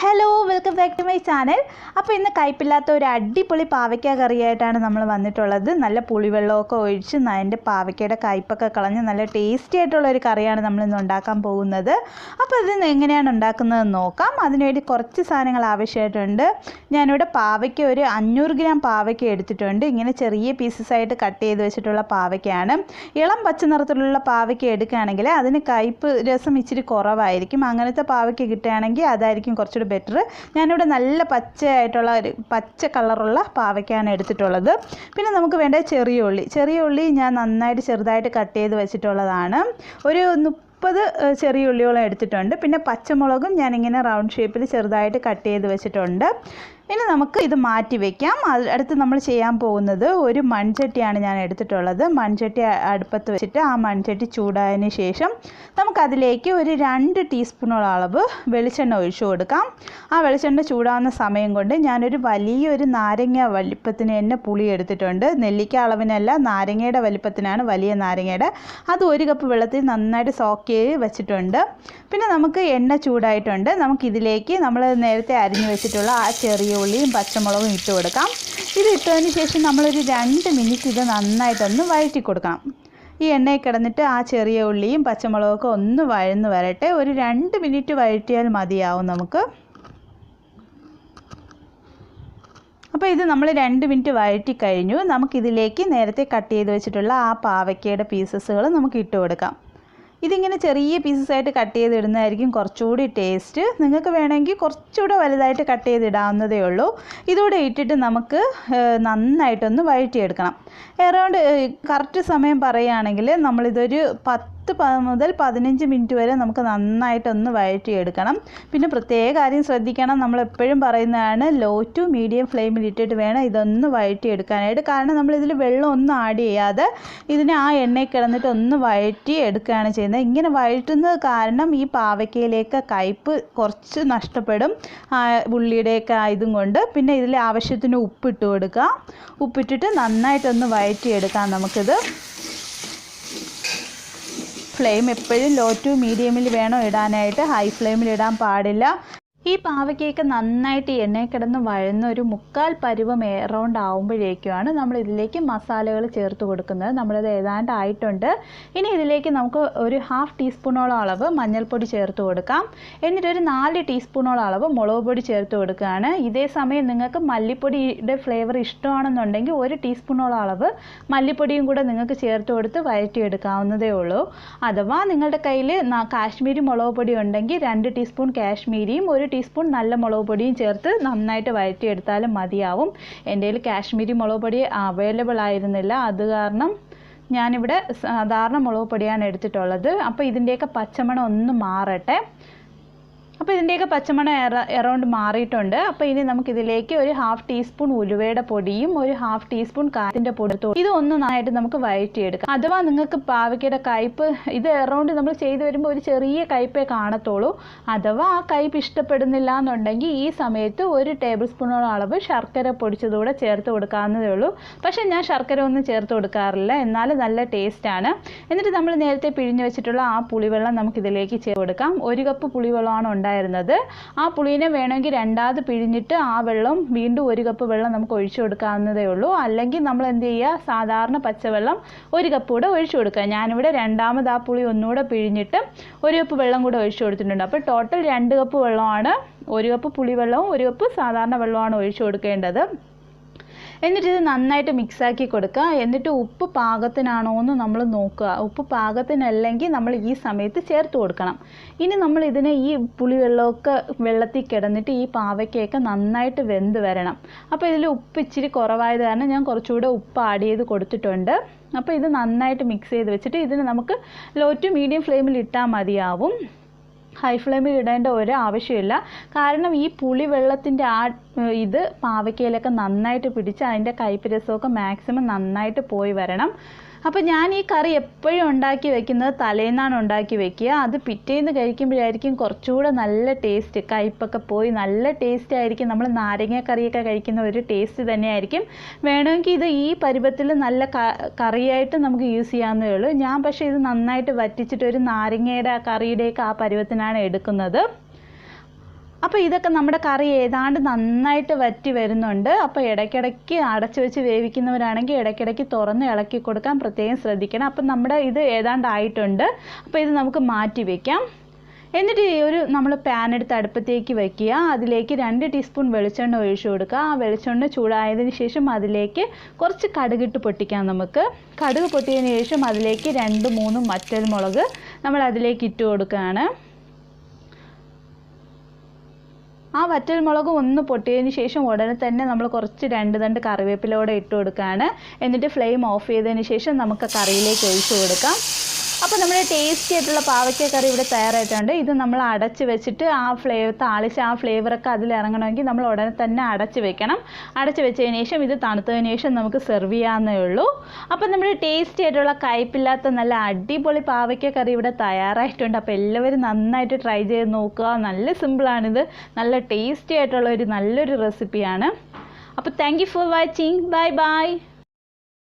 Hello, welcome back to my channel. അപ്പോൾ ഇന്ന് കയ്പില്ലാത്ത ഒരു അടിപൊളി പാവയ്ക്ക കറിയായിട്ടാണ് നമ്മൾ വന്നിട്ടുള്ളത്. നല്ല പുളിവെള്ളമൊക്കെ ഒഴിച്ച് അതിൻ്റെ പാവയ്ക്കയുടെ കയ്പൊക്കെ കളഞ്ഞ് നല്ല ടേസ്റ്റി ആയിട്ടുള്ള ഒരു കറിയാണ് നമ്മളിന്ന് ഉണ്ടാക്കാൻ പോകുന്നത്. അപ്പോൾ ഇത് എങ്ങനെയാണ് ഉണ്ടാക്കുന്നതെന്ന് നോക്കാം. അതിനുവേണ്ടി കുറച്ച് സാധനങ്ങൾ ആവശ്യമായിട്ടുണ്ട്. ഞാനിവിടെ പാവയ്ക്ക ഒരു 500 ഗ്രാം പാവയ്ക്ക എടുത്തിട്ടുണ്ട്. ഇങ്ങനെ ചെറിയ പീസസ് ആയിട്ട് കട്ട് ചെയ്ത് വെച്ചിട്ടുള്ള പാവയ്ക്കയാണ്. ഇളം പച്ച നിറത്തിലുള്ള പാവയ്ക്ക എടുക്കുകയാണെങ്കിൽ അതിന് കയ്പ് രസം ഇച്ചിരി കുറവായിരിക്കും. അങ്ങനത്തെ പാവയ്ക്ക കിട്ടുകയാണെങ്കിൽ അതായിരിക്കും കുറച്ചുകൂടി ബെറ്റർ. ഞാനിവിടെ നല്ല പച്ചയായിട്ടുള്ള ഒരു പച്ച കളറുള്ള പാവയ്ക്കാണ് എടുത്തിട്ടുള്ളത്. പിന്നെ നമുക്ക് വേണ്ട ചെറിയ ഉള്ളി ഞാൻ നന്നായിട്ട് ചെറുതായിട്ട് കട്ട് ചെയ്ത് വെച്ചിട്ടുള്ളതാണ്. ഒരു 30 ചെറിയ ഉള്ളിയോളം എടുത്തിട്ടുണ്ട്. പിന്നെ പച്ചമുളകും ഞാനിങ്ങനെ റൗണ്ട് ഷേപ്പിൽ ചെറുതായിട്ട് കട്ട് ചെയ്ത് വെച്ചിട്ടുണ്ട്. ഇനി നമുക്ക് ഇത് മാറ്റി വയ്ക്കാം. അടുത്ത് നമ്മൾ ചെയ്യാൻ പോകുന്നത് ഒരു മൺചട്ടിയാണ് ഞാൻ എടുത്തിട്ടുള്ളത്. മൺചട്ടി അടുപ്പത്ത് വെച്ചിട്ട് ആ മൺചട്ടി ചൂടായതിന് ശേഷം നമുക്കതിലേക്ക് ഒരു 2 ടീസ്പൂണോളം അളവ് വെളിച്ചെണ്ണ ഒഴിച്ചു കൊടുക്കാം. ആ വെളിച്ചെണ്ണ ചൂടാവുന്ന സമയം കൊണ്ട് ഞാനൊരു വലിയൊരു നാരങ്ങ വലിപ്പത്തിന് തന്നെ പുളി എടുത്തിട്ടുണ്ട്. നെല്ലിക്ക അളവിനല്ല, നാരങ്ങയുടെ വലിപ്പത്തിനാണ്, വലിയ നാരങ്ങയുടെ. അത് 1 കപ്പ് വെള്ളത്തിൽ നന്നായിട്ട് സോക്ക് ചെയ്ത് വെച്ചിട്ടുണ്ട്. പിന്നെ നമുക്ക് എണ്ണ ചൂടായിട്ടുണ്ട്. നമുക്കിതിലേക്ക് നമ്മൾ നേരത്തെ അരിഞ്ഞു വെച്ചിട്ടുള്ള ആ ചെറിയ ഉള്ളിയും പച്ചമുളകും ഇട്ട് കൊടുക്കാം. ഇത് ഇട്ടതിന് ശേഷം നമ്മളൊരു 2 മിനിറ്റ് ഇത് നന്നായിട്ടൊന്ന് വഴറ്റി കൊടുക്കണം. ഈ എണ്ണയിൽ കിടന്നിട്ട് ആ ചെറിയ ഉള്ളിയും പച്ചമുളകൊക്കെ ഒന്ന് വഴന്ന് വരട്ടെ. ഒരു 2 മിനിറ്റ് വഴറ്റിയാൽ മതിയാവും നമുക്ക്. അപ്പോൾ ഇത് നമ്മൾ 2 മിനിറ്റ് വഴറ്റി കഴിഞ്ഞു. നമുക്കിതിലേക്ക് നേരത്തെ കട്ട് ചെയ്ത് വെച്ചിട്ടുള്ള ആ പാവയ്ക്കയുടെ പീസസുകൾ നമുക്ക് ഇട്ട് കൊടുക്കാം. ഇതിങ്ങനെ ചെറിയ പീസസായിട്ട് കട്ട് ചെയ്തിടുന്നതായിരിക്കും കുറച്ചുകൂടി ടേസ്റ്റ്. നിങ്ങൾക്ക് വേണമെങ്കിൽ കുറച്ചുകൂടെ വലുതായിട്ട് കട്ട് ചെയ്തിടാവുന്നതേ ഉള്ളൂ. ഇതുകൂടെ ഇട്ടിട്ട് നമുക്ക് നന്നായിട്ടൊന്ന് വഴറ്റിയെടുക്കണം. അറൗണ്ട് കറക്റ്റ് സമയം പറയുകയാണെങ്കിൽ നമ്മളിതൊരു 10 മുതൽ 15 മിനിറ്റ് വരെ നമുക്ക് നന്നായിട്ടൊന്ന് വഴറ്റിയെടുക്കണം. പിന്നെ പ്രത്യേക കാര്യം ശ്രദ്ധിക്കണം, നമ്മളെപ്പോഴും പറയുന്നതാണ് ലോ ടു മീഡിയം ഫ്ലെയിമിൽ ഇട്ടിട്ട് വേണം ഇതൊന്ന് വഴറ്റിയെടുക്കാനായിട്ട്. കാരണം നമ്മളിതിൽ വെള്ളം ഒന്നും ആഡ് ചെയ്യാതെ ഇതിനെ ആ എണ്ണയിൽ കിടന്നിട്ട് ഒന്ന് വഴറ്റി എടുക്കുകയാണ് ചെയ്യുന്നത്. ഇങ്ങനെ വഴറ്റുന്നത് കാരണം ഈ പാവയ്ക്കയിലേക്ക് കയ്പ് കുറച്ച് നഷ്ടപ്പെടും ഉള്ളിയുടെയൊക്കെ ഇതും കൊണ്ട്. പിന്നെ ഇതിൽ ആവശ്യത്തിന് ഉപ്പിട്ട് കൊടുക്കുക. ഉപ്പിട്ടിട്ട് നന്നായിട്ടൊന്ന് വഴറ്റിയെടുക്കാം നമുക്കിത്. ഫ്ലെയിം എപ്പോഴും ലോ ടു മീഡിയമിൽ വേണം ഇടാനായിട്ട്, ഹൈ ഫ്ലെയിമിൽ ഇടാൻ പാടില്ല. ഈ പാവയ്ക്കയൊക്കെ നന്നായിട്ട് എണ്ണയിൽ കിടന്ന് വഴന്ന് ഒരു 1/4 പരുവം എറൗണ്ട് ആകുമ്പോഴേക്കുമാണ് നമ്മൾ ഇതിലേക്ക് മസാലകൾ ചേർത്ത് കൊടുക്കുന്നത്. നമ്മളിത് ഏതാണ്ട് ആയിട്ടുണ്ട്. ഇനി ഇതിലേക്ക് നമുക്ക് ഒരു 1/2 ടീസ്പൂണോളം അളവ് മഞ്ഞൾപ്പൊടി ചേർത്ത് കൊടുക്കാം. എന്നിട്ടൊരു 4 ടീസ്പൂണോളം അളവ് മുളക് പൊടി ചേർത്ത് കൊടുക്കുകയാണ്. ഇതേ സമയം നിങ്ങൾക്ക് മല്ലിപ്പൊടിയുടെ ഫ്ലേവർ ഇഷ്ടമാണെന്നുണ്ടെങ്കിൽ 1 ടീസ്പൂണോളം അളവ് മല്ലിപ്പൊടിയും കൂടെ നിങ്ങൾക്ക് ചേർത്ത് കൊടുത്ത് വഴറ്റിയെടുക്കാവുന്നതേ ഉള്ളൂ. അഥവാ നിങ്ങളുടെ കയ്യിൽ കാശ്മീരി മുളക് പൊടി ഉണ്ടെങ്കിൽ 2 ടീസ്പൂൺ കാശ്മീരിയും 1 ടീസ്പൂൺ നല്ല മുളക് പൊടിയും ചേർത്ത് നന്നായിട്ട് വഴറ്റിയെടുത്താലും മതിയാവും. എൻ്റെ കയ്യിൽ കാശ്മീരി മുളക് പൊടി അവൈലബിൾ ആയിരുന്നില്ല. അത് കാരണം ഞാനിവിടെ സാധാരണ മുളക് പൊടിയാണ് എടുത്തിട്ടുള്ളത്. അപ്പോൾ ഇതിൻ്റെയൊക്കെ പച്ചമണം ഒന്ന് മാറട്ടെ. അപ്പോൾ ഇതിൻ്റെയൊക്കെ പച്ചമണം എറൗണ്ട് മാറിയിട്ടുണ്ട്. അപ്പോൾ ഇനി നമുക്കിതിലേക്ക് ഒരു 1/2 ടീസ്പൂൺ ഉലുവയുടെ പൊടിയും ഒരു 1/2 ടീസ്പൂൺ കായത്തിൻ്റെ പൊടി ഇത് ഒന്ന് നന്നായിട്ട് നമുക്ക് വഴറ്റിയെടുക്കാം. അഥവാ നിങ്ങൾക്ക് പാവയ്ക്കയുടെ കയ്പ് ഇത് എറൗണ്ട് നമ്മൾ ചെയ്ത് വരുമ്പോൾ ഒരു ചെറിയ കയ്പേ കാണത്തുള്ളൂ. അഥവാ ആ കയ്പ് ഇഷ്ടപ്പെടുന്നില്ല എന്നുണ്ടെങ്കിൽ ഈ സമയത്ത് 1 ടേബിൾ സ്പൂണോളം അളവ് ശർക്കര പൊടിച്ചതുകൂടെ ചേർത്ത് കൊടുക്കാവുന്നതേ ഉള്ളൂ. പക്ഷേ ഞാൻ ശർക്കര ഒന്നും ചേർത്ത് കൊടുക്കാറില്ല, എന്നാലും നല്ല ടേസ്റ്റാണ്. എന്നിട്ട് നമ്മൾ നേരത്തെ പിഴിഞ്ഞ് വെച്ചിട്ടുള്ള ആ പുളിവെള്ളം നമുക്കിതിലേക്ക് ചേർത്ത് കൊടുക്കാം. 1 കപ്പ് പുളിവെള്ളമാണ് ഉണ്ടായിരുന്നത്. ആ പുളിനെ വേണമെങ്കിൽ 2ാമത് പിഴിഞ്ഞിട്ട് ആ വെള്ളം വീണ്ടും 1 കപ്പ് വെള്ളം നമുക്ക് ഒഴിച്ചു കൊടുക്കാവുന്നതേ ഉള്ളൂ. അല്ലെങ്കിൽ നമ്മൾ എന്ത് ചെയ്യുക, സാധാരണ പച്ചവെള്ളം 1 കപ്പ് കൂടെ ഒഴിച്ചു കൊടുക്കുക. ഞാനിവിടെ 2ാമത് ആ പുളി ഒന്നുകൂടെ പിഴിഞ്ഞിട്ട് 1 കപ്പ് വെള്ളം കൂടെ ഒഴിച്ചു കൊടുത്തിട്ടുണ്ട്. അപ്പോൾ ടോട്ടൽ 2 കപ്പ് വെള്ളമാണ്. 1 കപ്പ് പുളിവെള്ളവും 1 കപ്പ് സാധാരണ വെള്ളമാണ് ഒഴിച്ചു കൊടുക്കേണ്ടത്. എന്നിട്ട് ഇത് നന്നായിട്ട് മിക്സാക്കി കൊടുക്കുക. എന്നിട്ട് ഉപ്പ് പാകത്തിനാണോ എന്ന് നമ്മൾ നോക്കുക. ഉപ്പ് പാകത്തിനല്ലെങ്കിൽ നമ്മൾ ഈ സമയത്ത് ചേർത്ത് കൊടുക്കണം. ഇനി നമ്മൾ ഇതിനെ ഈ പുളിവെള്ളമൊക്കെ വെള്ളത്തിൽ കിടന്നിട്ട് ഈ പാവയ്ക്കയൊക്കെ നന്നായിട്ട് വെന്ത് വരണം. അപ്പോൾ ഇതിൽ ഉപ്പ് ഇച്ചിരി കുറവായത് കാരണം ഞാൻ കുറച്ചുകൂടെ ഉപ്പ് ആഡ് ചെയ്ത് കൊടുത്തിട്ടുണ്ട്. അപ്പോൾ ഇത് നന്നായിട്ട് മിക്സ് ചെയ്ത് വെച്ചിട്ട് ഇതിന് നമുക്ക് ലോ ടു മീഡിയം ഫ്ലെയിമിൽ ഇട്ടാൽ മതിയാവും. ഹൈ ഫ്ലെയിമിൽ ഇടേണ്ട ഒരു ആവശ്യമില്ല. കാരണം ഈ പുളി വെള്ളത്തിൻ്റെ ആ ഇത് പാവയ്ക്കയിലൊക്കെ നന്നായിട്ട് പിടിച്ച് അതിൻ്റെ കയ്പ് രസമൊക്കെ മാക്സിമം നന്നായിട്ട് പോയി വരണം. അപ്പോൾ ഞാൻ ഈ കറി എപ്പോഴും ഉണ്ടാക്കി വെക്കുന്നത് തലേന്നാണ് ഉണ്ടാക്കി വെക്കുക. അത് പിറ്റേന്ന് കഴിക്കുമ്പോഴായിരിക്കും കുറച്ചുകൂടെ നല്ല ടേസ്റ്റ്. കയ്പ്പൊക്കെ പോയി നല്ല ടേസ്റ്റ് ആയിരിക്കും. നമ്മൾ നാരങ്ങ കറിയൊക്കെ കഴിക്കുന്ന ഒരു ടേസ്റ്റ് തന്നെയായിരിക്കും. വേണമെങ്കിൽ ഇത് ഈ പരുവത്തിൽ നല്ല കറിയായിട്ട് നമുക്ക് യൂസ് ചെയ്യാവുന്നതേ ഉള്ളൂ. ഞാൻ പക്ഷേ ഇത് നന്നായിട്ട് വറ്റിച്ചിട്ട് ഒരു നാരങ്ങയുടെ കറിയുടെയൊക്കെ ആ പരുവത്തിനാണ് എടുക്കുന്നത്. അപ്പോൾ ഇതൊക്കെ നമ്മുടെ കറി ഏതാണ്ട് നന്നായിട്ട് വറ്റി വരുന്നുണ്ട്. അപ്പോൾ ഇടയ്ക്കിടയ്ക്ക് അടച്ചു വെച്ച് വേവിക്കുന്നവരാണെങ്കിൽ ഇടയ്ക്കിടയ്ക്ക് തുറന്ന് ഇളക്കി കൊടുക്കാൻ പ്രത്യേകം ശ്രദ്ധിക്കണം. അപ്പം നമ്മുടെ ഇത് ഏതാണ്ടായിട്ടുണ്ട്. അപ്പോൾ ഇത് നമുക്ക് മാറ്റി വയ്ക്കാം. എന്നിട്ട് നമ്മൾ പാൻ എടുത്ത് അടുപ്പത്തേക്ക് വയ്ക്കുക. അതിലേക്ക് 2 ടീസ്പൂൺ വെളിച്ചെണ്ണ ഒഴിച്ചു കൊടുക്കുക. ആ വെളിച്ചെണ്ണ ചൂടായതിന് ശേഷം അതിലേക്ക് കുറച്ച് കടുകിട്ട് പൊട്ടിക്കാം. നമുക്ക് കടുക് പൊട്ടിയതിന് ശേഷം അതിലേക്ക് 2-3 വറ്റൽമുളക് നമ്മൾ അതിലേക്ക് ഇട്ട് കൊടുക്കുകയാണ്. ആ വറ്റൽമുളക് ഒന്ന് പൊട്ടിയതിന് ശേഷം ഉടനെ തന്നെ നമ്മൾ കുറച്ച് 2 തണ്ട് കറിവേപ്പിലയോടെ ഇട്ട് കൊടുക്കുകയാണ്. എന്നിട്ട് ഫ്ലെയിം ഓഫ് ചെയ്തതിന് ശേഷം നമുക്ക് കറിയിലേക്ക് ഒഴിച്ചു കൊടുക്കാം. അപ്പോൾ നമ്മുടെ ടേസ്റ്റി ആയിട്ടുള്ള പാവയ്ക്ക കറി ഇവിടെ തയ്യാറായിട്ടുണ്ട്. ഇത് നമ്മൾ അടച്ച് വെച്ചിട്ട് താളിച്ച് ആ ഫ്ലേവറൊക്കെ അതിലിറങ്ങണമെങ്കിൽ നമ്മൾ ഉടനെ തന്നെ അടച്ച് വെക്കണം. അടച്ച് വെച്ചതിന് ശേഷം ഇത് തണുത്തതിന് ശേഷം നമുക്ക് സെർവ് ചെയ്യാവുന്നേ ഉള്ളൂ. അപ്പോൾ നമ്മുടെ ടേസ്റ്റി ആയിട്ടുള്ള കയ്പില്ലാത്ത നല്ല അടിപൊളി പാവയ്ക്ക കറി ഇവിടെ തയ്യാറായിട്ടുണ്ട്. അപ്പോൾ എല്ലാവരും നന്നായിട്ട് ട്രൈ ചെയ്ത് നോക്കുക. നല്ല സിമ്പിളാണിത്. നല്ല ടേസ്റ്റി ആയിട്ടുള്ള നല്ലൊരു റെസിപ്പിയാണ്. അപ്പോൾ thank you for watching. Bye bye.